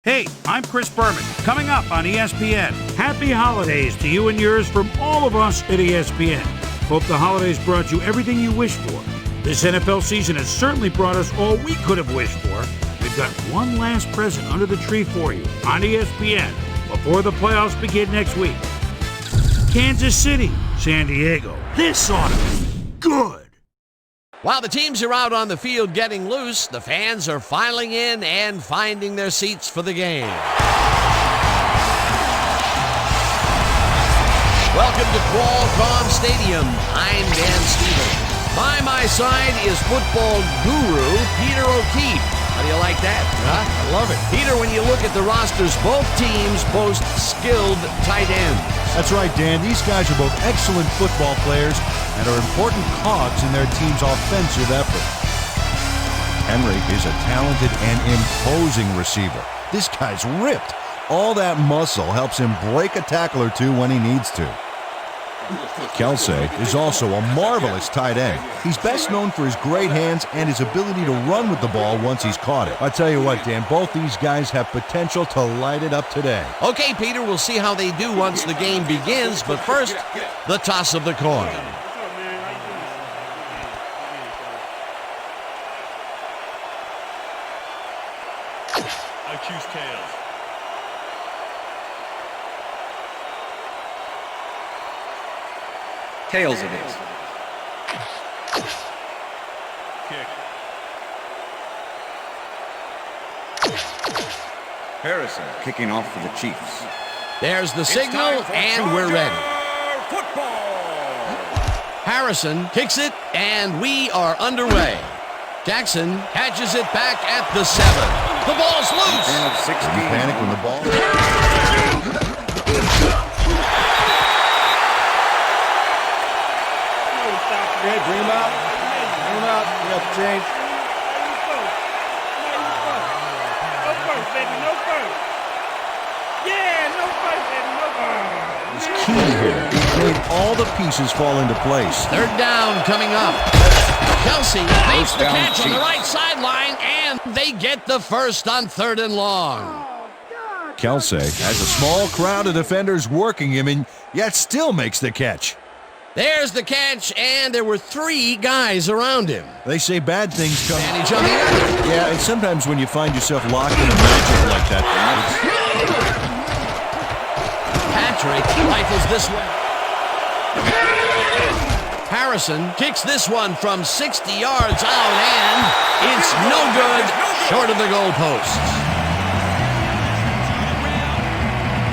Hey, I'm Chris Berman. Coming up on ESPN, happy holidays to you and yours from all of us at ESPN. Hope the holidays brought you everything you wished for. This NFL season has certainly brought us all we could have wished for. We've got one last present under the tree for you on ESPN before the playoffs begin next week. Kansas City, San Diego. This ought to be good. While the teams are out on the field getting loose, the fans are filing in and finding their seats for the game. Welcome to Qualcomm Stadium. I'm Dan Stevens. By my side is football guru Peter O'Keefe. How do you like that? Huh? I love it. Peter, when you look at the rosters, both teams boast skilled tight ends. That's right, Dan. These guys are both excellent football players and are important cogs in their team's offensive effort. Henry is a talented and imposing receiver. This guy's ripped. All that muscle helps him break a tackle or two when he needs to. Kelsey is also a marvelous tight end. He's best known for his great hands and his ability to run with the ball once he's caught it. I'll tell you what, Dan, both these guys have potential to light it up today. Okay, Peter, we'll see how they do once the game begins, but first, the toss of the coin. I choose tails. Tails it is. Kick. Harrison kicking off for the Chiefs. There's the signal, and we're ready. Football. Harrison kicks it, and we are underway. Jackson catches it back at the 7. The ball's loose. And 16. You panic when the ball... Okay, bring him out. Bring him out. You have to change. No first, baby. No first. Yeah, no first, baby. No first. It's key here. He's made all the pieces fall into place. Third down coming up. Kelsey makes the catch on the right sideline, and they get the first on 3rd and long. Kelsey has a small crowd of defenders working him, and yet still makes the catch. There's the catch, and there were 3 guys around him. They say bad things come... Advantage on the other. Yeah, and sometimes when you find yourself locked in a matchup like that... Patrick rifles this one. Harrison kicks this one from 60 yards out, and it's no good, short of the goalposts.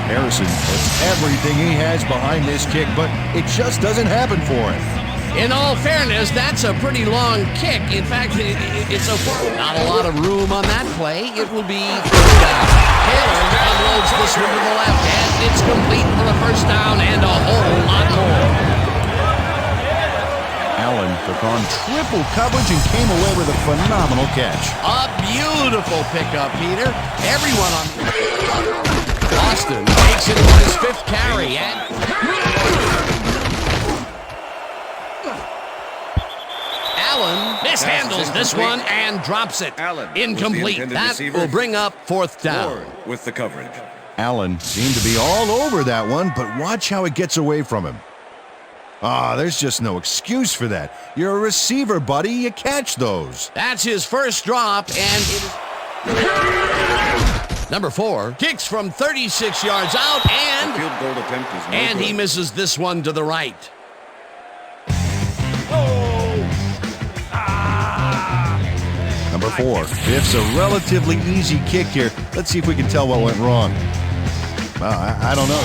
Harrison puts everything he has behind this kick, but it just doesn't happen for him. In all fairness, that's a pretty long kick. In fact, it's not a lot of room on that play. It will be 3rd down. Taylor unloads this one to the left, and it's complete for a first down and a whole lot more. Allen took on triple coverage and came away with a phenomenal catch. A beautiful pickup, Peter. Everyone on... Austin takes it on his 5th carry, and... Allen mishandles this one and drops it. Allen incomplete. That will bring up 4th down. With the coverage. Allen seemed to be all over that one, but watch how it gets away from him. There's just no excuse for that. You're a receiver, buddy. You catch those. That's his first drop, and it is... Number 4 kicks from 36 yards out, and... The field goal attempt is no and good. he misses this one to the right. Number 4. Biff's a relatively easy kick here. Let's see if we can tell what went wrong. Well, I don't know.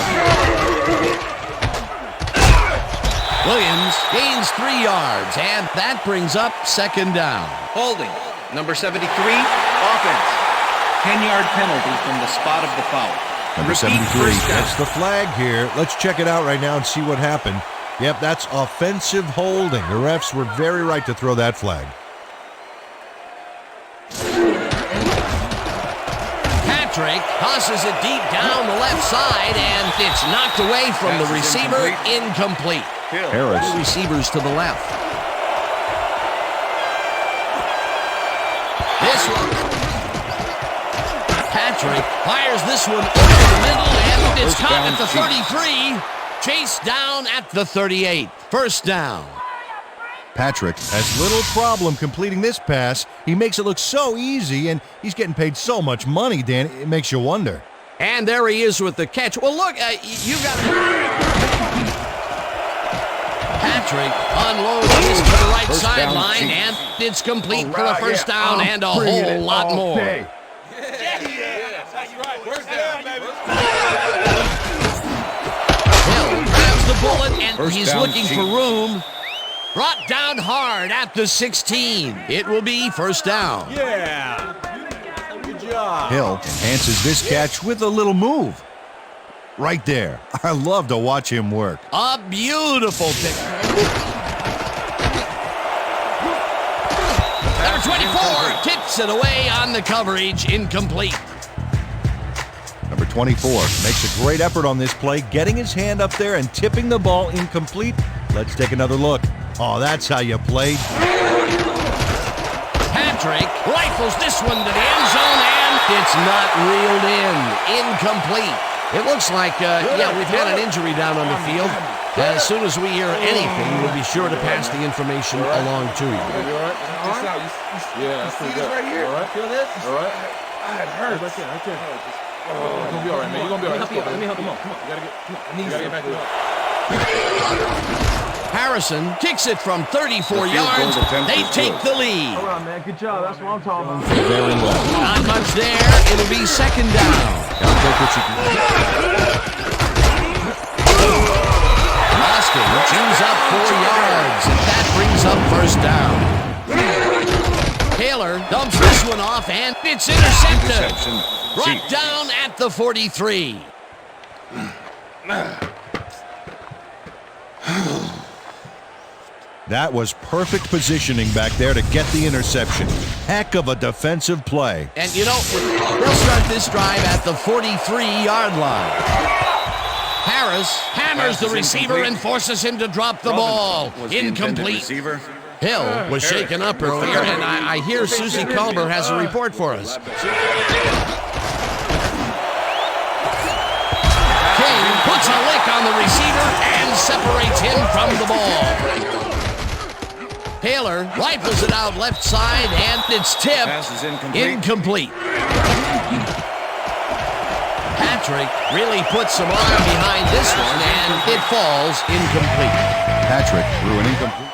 Williams gains 3 yards, and that brings up 2nd down. Holding. Number 73, offense. 10-yard penalty from the spot of the foul. Number 73 gets the flag here. Let's check it out right now and see what happened. Yep, that's offensive holding. The refs were very right to throw that flag. Patrick tosses it deep down the left side, and it's knocked away from the receiver. Incomplete. Harris. 2 receivers to the left. This one. Patrick fires this one over the middle, and it's caught at the 33. Chased down at the 38. First down. Patrick has little problem completing this pass. He makes it look so easy, and he's getting paid so much money, Dan, it makes you wonder. And there he is with the catch. Well, look, you got Patrick unloads this to the right sideline, and it's complete for a first down and a whole lot more. Hill grabs the bullet, and First he's down, looking Chiefs. for room. Brought down hard at the 16. It will be first down. Yeah. Good job. Hill enhances this catch with a little move. Right there. I love to watch him work. A beautiful pick. Number 24 tips it away on the coverage, incomplete. Number 24 makes a great effort on this play, getting his hand up there and tipping the ball incomplete. Let's take another look. Oh, that's how you play. Patrick rifles this one to the end zone, and it's not reeled in. Incomplete. It looks like, we've had an injury down on the field. As soon as we hear anything, we'll be sure to pass the information along to you. You all right? Yeah, that's pretty good. Right here. All right. Feel this? All right. It hurts. Right there. You're gonna be all right, man. You're gonna be all right. Let me help him up. Come on. You gotta get back up. Harrison kicks it from 34 yards. They take the lead. All right, man. Good job. That's what I'm talking about. Very well. Not much there. It'll be second down. Gotta take what you can get. Austin chews up 4 yards, and that brings up first down. Taylor dumps this one off, and it's intercepted. Interception. Brought Chiefs. down at the 43. That was perfect positioning back there to get the interception. Heck of a defensive play. And you know, they'll start this drive at the 43-yard line. Harris hammers the receiver and forces him to drop the ball. Was the intended Incomplete. receiver. Hill was shaken up earlier, and I hear Susie Culber has a report for us. King puts a lick on the receiver and separates him from the ball. Taylor rifles it out left side, and it's tipped. Pass is incomplete. Incomplete. Patrick really puts some arm behind this one, and it falls incomplete. Patrick threw an incomplete.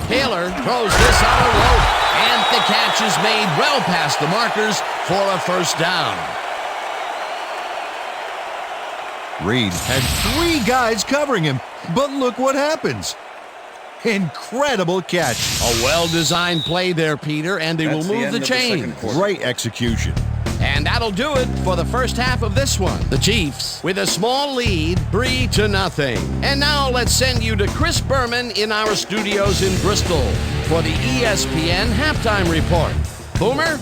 Taylor throws this on a rope, and the catch is made well past the markers for a first down. Reed had 3 guys covering him, but look what happens. Incredible catch. A well-designed play there, Peter, and they will That's the move end the of the chain. second quarter. Great execution. And that'll do it for the first half of this one. The Chiefs with a small lead, 3-0. And now let's send you to Chris Berman in our studios in Bristol for the ESPN Halftime Report. Boomer?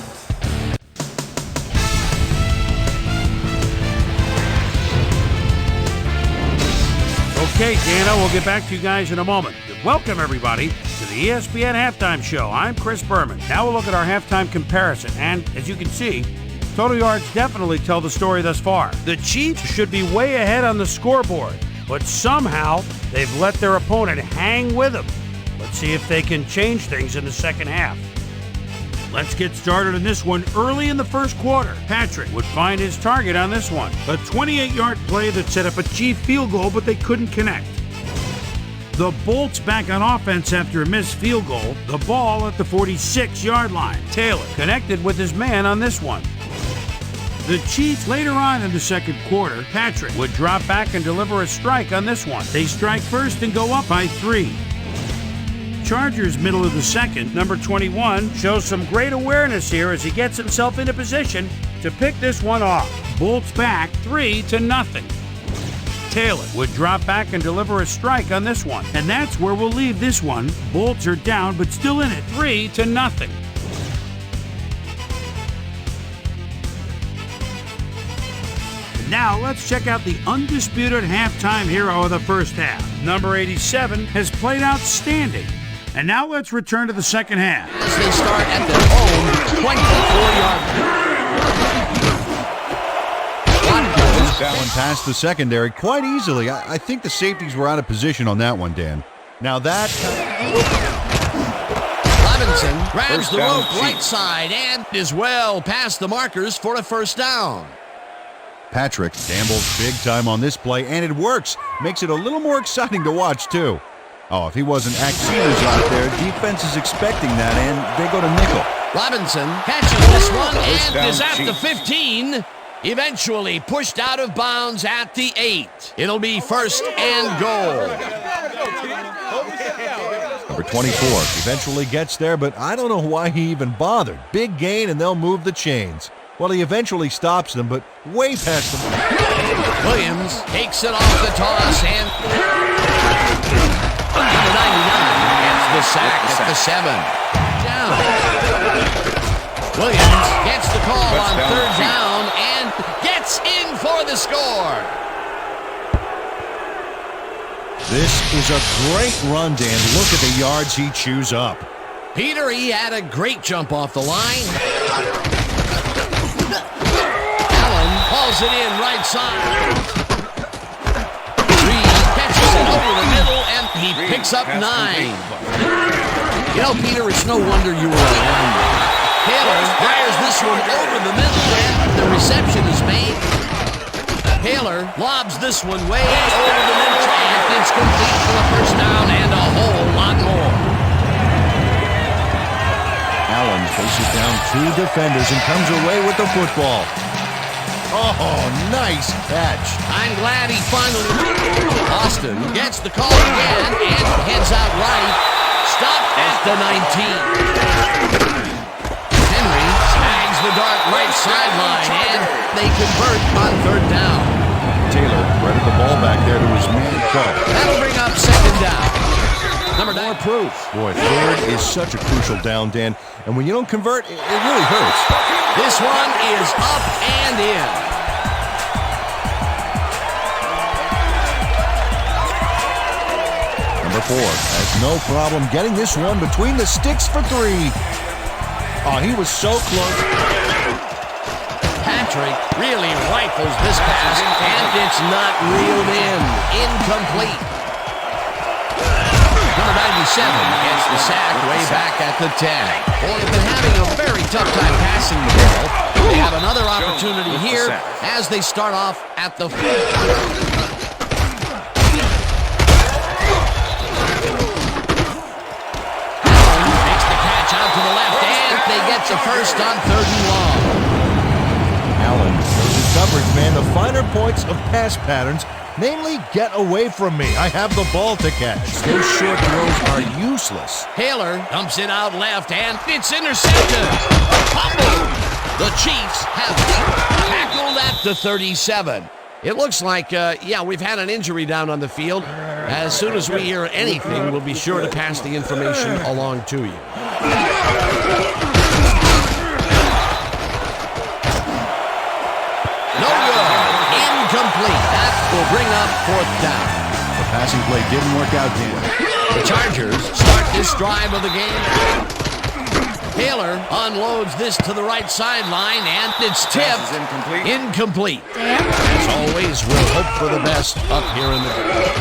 Okay, Dana, we'll get back to you guys in a moment. Welcome, everybody, to the ESPN Halftime Show. I'm Chris Berman. Now we'll look at our halftime comparison, and as you can see, total yards definitely tell the story thus far. The Chiefs should be way ahead on the scoreboard, but somehow they've let their opponent hang with them. Let's see if they can change things in the second half. Let's get started in this one early in the first quarter. Patrick would find his target on this one. A 28-yard play that set up a Chief field goal, but they couldn't connect. The Bolts back on offense after a missed field goal. The ball at the 46-yard line. Taylor connected with his man on this one. The Chiefs later on in the second quarter, Patrick would drop back and deliver a strike on this one. They strike first and go up by 3. Chargers middle of the second, number 21, shows some great awareness here as he gets himself into position to pick this one off. Bolts back 3-0. Taylor would drop back and deliver a strike on this one, and that's where we'll leave this one. Bolts are down but still in it, 3-0. Now let's check out the undisputed halftime hero of the first half. Number 87 has played outstanding. And now let's return to the second half. As they start at their own 24-yard line. That one past the secondary quite easily. I think the safeties were out of position on that one, Dan. Now that... Robinson grabs the rope Chiefs. right side and is well past the markers for a first down. Patrick gambles big time on this play, and it works. Makes it a little more exciting to watch, too. Oh, if he wasn't Axeers out there, defense is expecting that, and they go to nickel. Robinson catches this one First and down, is at the Chiefs. 15. Eventually pushed out of bounds at the 8. It'll be first and goal. Number 24 eventually gets there, but I don't know why he even bothered. Big gain, and they'll move the chains. Well, he eventually stops them, but way past them. Williams takes it off the toss and number 99 gets the sack at the 7. Down. Williams gets the call on Touchdown, third Chiefs. down and gets in for the score. This is a great run, Dan. Look at the yards he chews up. Peter, he had a great jump off the line. Allen hauls it in right side. Reed catches it over the middle, and he picks up 9. You know, Peter, it's no wonder you were around. Taylor fires this one over the middle, and the reception is made. Taylor lobs this one way over the middle, and it's complete for a first down and a whole lot more. Allen faces down 2 defenders and comes away with the football. Oh, nice catch. I'm glad he finally... Austin gets the call again and heads out right. Stopped at the 19. Henry snags the dart right sideline, and they convert on third down. Taylor threaded the ball back there to his man, Carl. That'll bring up second down. Number 9. Proof. Boy, third is such a crucial down, Dan. And when you don't convert, it really hurts. This one is up and in. Number 4 has no problem getting this one between the sticks for 3. Oh, he was so close. Patrick really rifles this pass, and it's not reeled in. Incomplete. Number 97 gets the sack way back at the 10. Well, they've been having a very tough time passing the ball. They have another opportunity here as they start off at the 4. The first on third and long. Allen knows his coverage, man. The finer points of pass patterns, namely, get away from me. I have the ball to catch. Those short throws are useless. Taylor dumps it out left, and it's intercepted. Fumble. The Chiefs have tackled at the 37. It looks like, we've had an injury down on the field. As soon as we hear anything, we'll be sure to pass the information along to you. No good. Incomplete. That will bring up fourth down. The passing play didn't work out, Dan. The Chargers start this drive of the game. Taylor unloads this to the right sideline, and it's tipped. Pass is incomplete. Incomplete. As always, we'll hope for the best up here in the game.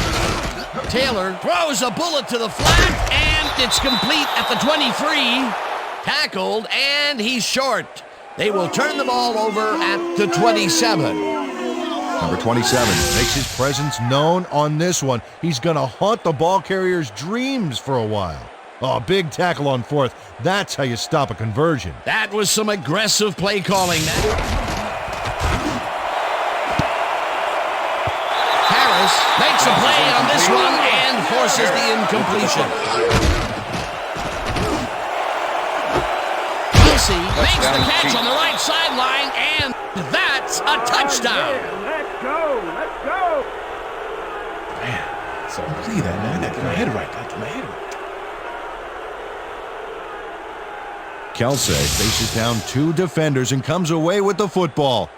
Taylor throws a bullet to the flat, and it's complete at the 23. Tackled, and he's short. They will turn the ball over at the 27. Number 27 makes his presence known on this one. He's going to haunt the ball carrier's dreams for a while. Oh, big tackle on fourth. That's how you stop a conversion. That was some aggressive play calling. Harris makes a play on this one and forces the incompletion. Makes the catch on the right sideline, and that's a touchdown. Let's go. Let's go. Man, so see that, man. I got to get my head right. Kelsey faces down 2 defenders and comes away with the football.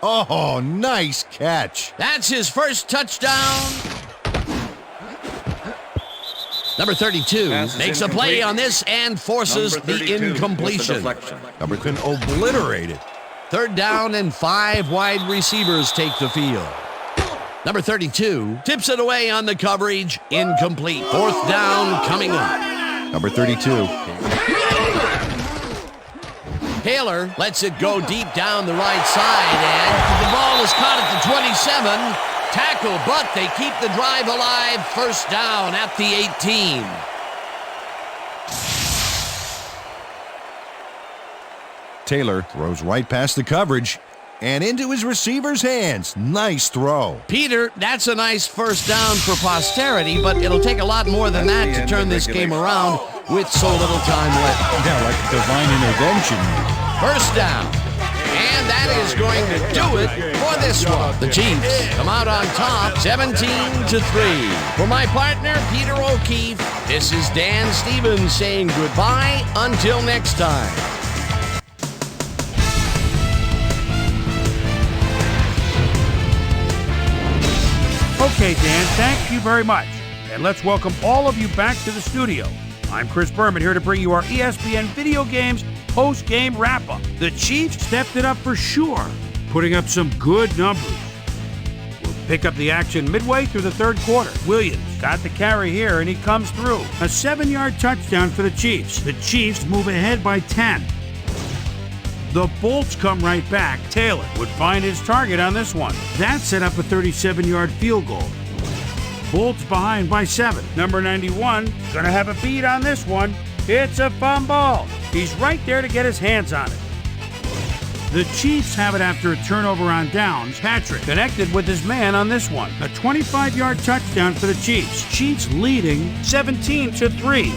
Oh, nice catch. That's his first touchdown. Number 32 makes a play on this and forces the incompletion. Number 10 obliterated. 3rd down and 5 wide receivers take the field. Number 32 tips it away on the coverage. Incomplete. 4th down coming up. Number 32. Taylor lets it go deep down the right side, and the ball is caught at the 27. Tackle, but they keep the drive alive. 1st down at the 18. Taylor throws right past the coverage and into his receiver's hands. Nice throw. Peter, that's a nice 1st down for posterity, but it'll take a lot more than that to turn this game around with so little time left. Yeah, like divine intervention. 1st down. And that is going to do it for this one. The Chiefs come out on top, 17-3. For my partner, Peter O'Keefe, this is Dan Stevens saying goodbye until next time. Okay, Dan, thank you very much. And let's welcome all of you back to the studio. I'm Chris Berman here to bring you our ESPN Video Games post-game wrap-up. The Chiefs stepped it up for sure, putting up some good numbers. We'll pick up the action midway through the 3rd quarter. Williams got the carry here, and he comes through. A 7-yard touchdown for the Chiefs. The Chiefs move ahead by 10. The Bolts come right back. Taylor would find his target on this one. That set up a 37-yard field goal. Bolts behind by 7. Number 91 gonna have a beat on this one. It's a fumble. He's right there to get his hands on it. The Chiefs have it after a turnover on downs. Patrick connected with his man on this one. A 25-yard touchdown for the Chiefs. Chiefs leading 17-3.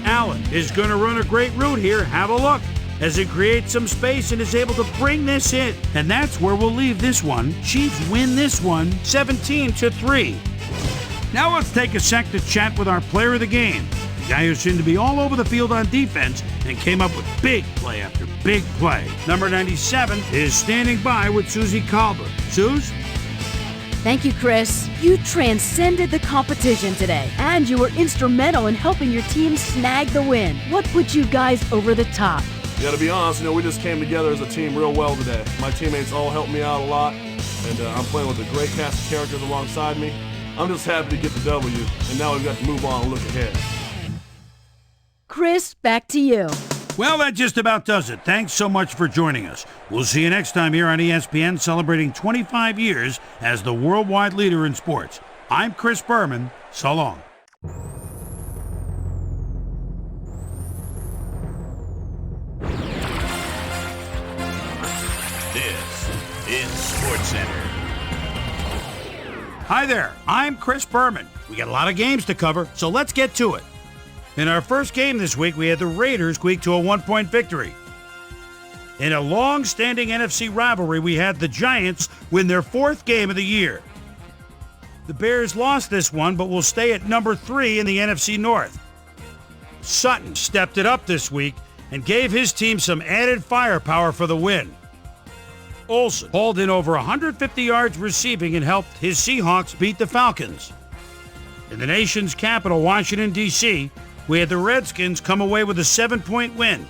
Allen is gonna run a great route here. Have a look as it creates some space and is able to bring this in. And that's where we'll leave this one. Chiefs win this one 17-3. Now let's take a sec to chat with our player of the game. The guy who seemed to be all over the field on defense and came up with big play after big play. Number 97 is standing by with Susie Colbert. Suze? Thank you, Chris. You transcended the competition today, and you were instrumental in helping your team snag the win. What put you guys over the top? Yeah, to be honest, we just came together as a team real well today. My teammates all helped me out a lot, and I'm playing with a great cast of characters alongside me. I'm just happy to get the W, and now we've got to move on and look ahead. Chris, back to you. Well, that just about does it. Thanks so much for joining us. We'll see you next time here on ESPN, celebrating 25 years as the worldwide leader in sports. I'm Chris Berman. So long. This is SportsCenter. Hi there, I'm Chris Berman. We got a lot of games to cover, so let's get to it. In our first game this week, we had the Raiders squeak to a 1-point victory. In a long-standing NFC rivalry, we had the Giants win their 4th game of the year. The Bears lost this one, but will stay at number 3 in the NFC North. Sutton stepped it up this week and gave his team some added firepower for the win. Olsen hauled in over 150 yards receiving and helped his Seahawks beat the Falcons. In the nation's capital, Washington, D.C., we had the Redskins come away with a 7-point win.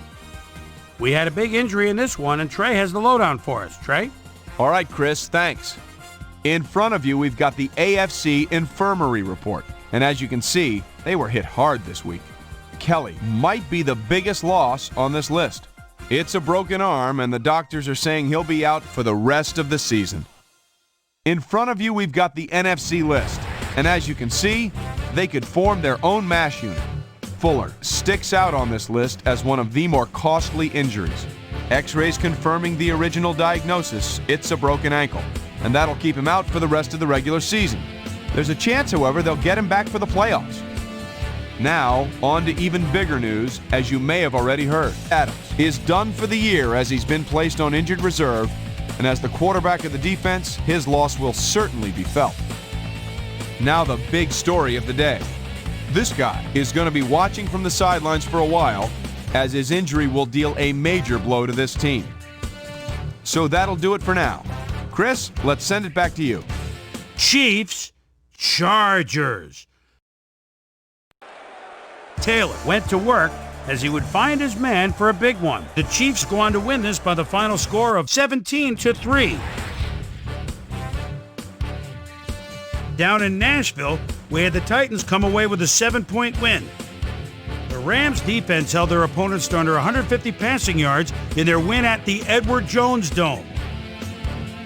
We had a big injury in this one, and Trey has the lowdown for us. Trey? All right, Chris, thanks. In front of you, we've got the AFC Infirmary Report. And as you can see, they were hit hard this week. Kelly might be the biggest loss on this list. It's a broken arm, and the doctors are saying he'll be out for the rest of the season. In front of you, we've got the NFC list. And as you can see, they could form their own MASH unit. Fuller sticks out on this list as one of the more costly injuries. X-rays confirming the original diagnosis, it's a broken ankle, and that'll keep him out for the rest of the regular season. There's a chance, however, they'll get him back for the playoffs. Now, on to even bigger news, as you may have already heard. Adams is done for the year as he's been placed on injured reserve, and as the quarterback of the defense, his loss will certainly be felt. Now the big story of the day. This guy is going to be watching from the sidelines for a while, as his injury will deal a major blow to this team. So that'll do it for now. Chris, let's send it back to you. Chiefs, Chargers. Taylor went to work as he would find his man for a big one. The Chiefs go on to win this by the final score of 17-3. Down in Nashville, we had the Titans come away with a 7-point win. The Rams defense held their opponents to under 150 passing yards in their win at the Edward Jones Dome.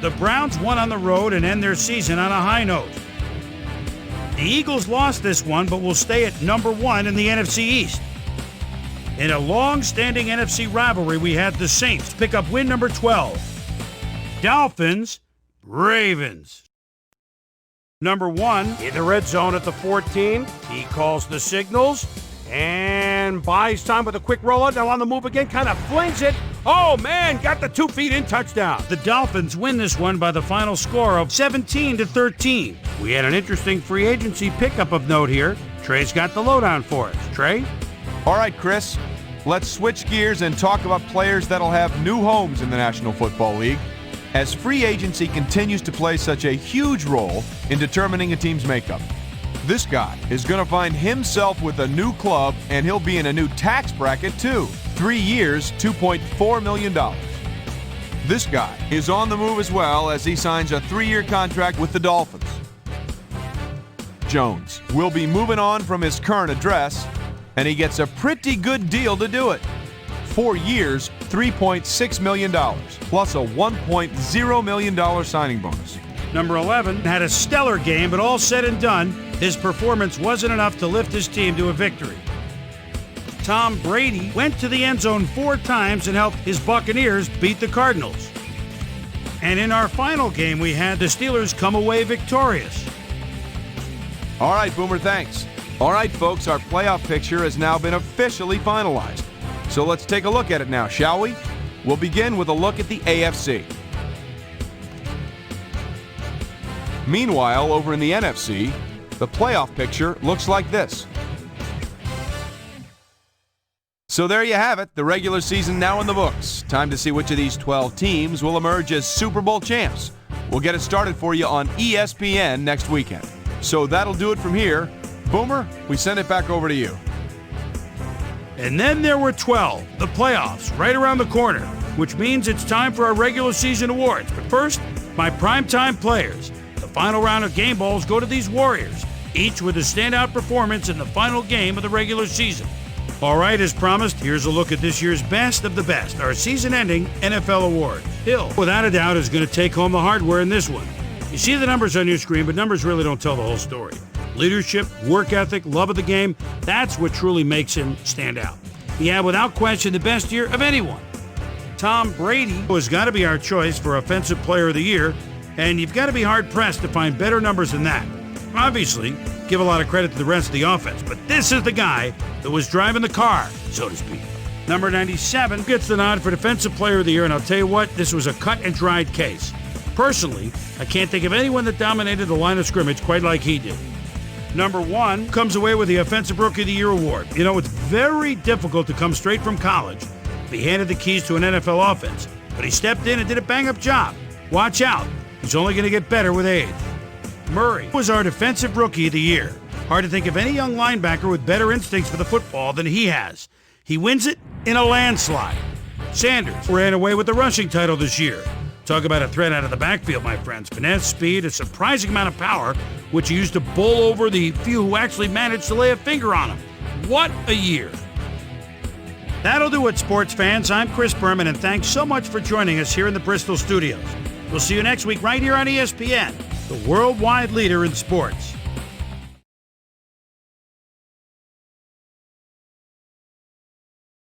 The Browns won on the road and end their season on a high note. The Eagles lost this one, but will stay at number 1 in the NFC East. In a long-standing NFC rivalry, we had the Saints pick up win number 12. Dolphins, Ravens. Number 1 in the red zone at the 14. He calls the signals and buys time with a quick rollout. Now on the move again, kind of flings it. Oh man, got the 2 feet in, touchdown. The Dolphins win this one by the final score of 17-13. We had an interesting free agency pickup of note here. Trey's got the lowdown for us. Trey? All right, Chris, let's switch gears and talk about players that'll have new homes in the National Football League, as free agency continues to play such a huge role in determining a team's makeup. This guy is going to find himself with a new club, and he'll be in a new tax bracket too. 3 years, $2.4 million. This guy is on the move as well, as he signs a 3-year contract with the Dolphins. Jones will be moving on from his current address, and he gets a pretty good deal to do it. 4 years, $3.6 million, plus a $1.0 million signing bonus. Number 11 had a stellar game, but all said and done, his performance wasn't enough to lift his team to a victory. Tom Brady went to the end zone 4 times and helped his Buccaneers beat the Cardinals. And in our final game, we had the Steelers come away victorious. All right, Boomer, thanks. All right, folks, our playoff picture has now been officially finalized. So let's take a look at it now, shall we? We'll begin with a look at the AFC. Meanwhile, over in the NFC, the playoff picture looks like this. So there you have it, the regular season now in the books. Time to see which of these 12 teams will emerge as Super Bowl champs. We'll get it started for you on ESPN next weekend. So that'll do it from here. Boomer, we send it back over to you. And then there were 12, the playoffs, right around the corner, which means it's time for our regular season awards. But first, my primetime players. The final round of game balls go to these Warriors, each with a standout performance in the final game of the regular season. All right, as promised, here's a look at this year's best of the best, our season-ending NFL awards. Hill, without a doubt, is going to take home the hardware in this one. You see the numbers on your screen, but numbers really don't tell the whole story. Leadership, work ethic, love of the game, that's what truly makes him stand out. He had, without question, the best year of anyone. Tom Brady has got to be our choice for Offensive Player of the Year, and you've got to be hard-pressed to find better numbers than that. Obviously, give a lot of credit to the rest of the offense, but this is the guy that was driving the car, so to speak. Number 97 gets the nod for Defensive Player of the Year, and I'll tell you what, this was a cut-and-dried case. Personally, I can't think of anyone that dominated the line of scrimmage quite like he did. Number 1 comes away with the Offensive Rookie of the Year award. You know, it's very difficult to come straight from college, be handed the keys to an NFL offense, but he stepped in and did a bang-up job. Watch out. He's only going to get better with age. Murray was our Defensive Rookie of the Year. Hard to think of any young linebacker with better instincts for the football than he has. He wins it in a landslide. Sanders ran away with the rushing title this year. Talk about a threat out of the backfield, my friends. Finesse, speed, a surprising amount of power, which he used to bowl over the few who actually managed to lay a finger on him. What a year. That'll do it, sports fans. I'm Chris Berman, and thanks so much for joining us here in the Bristol studios. We'll see you next week right here on ESPN, the worldwide leader in sports.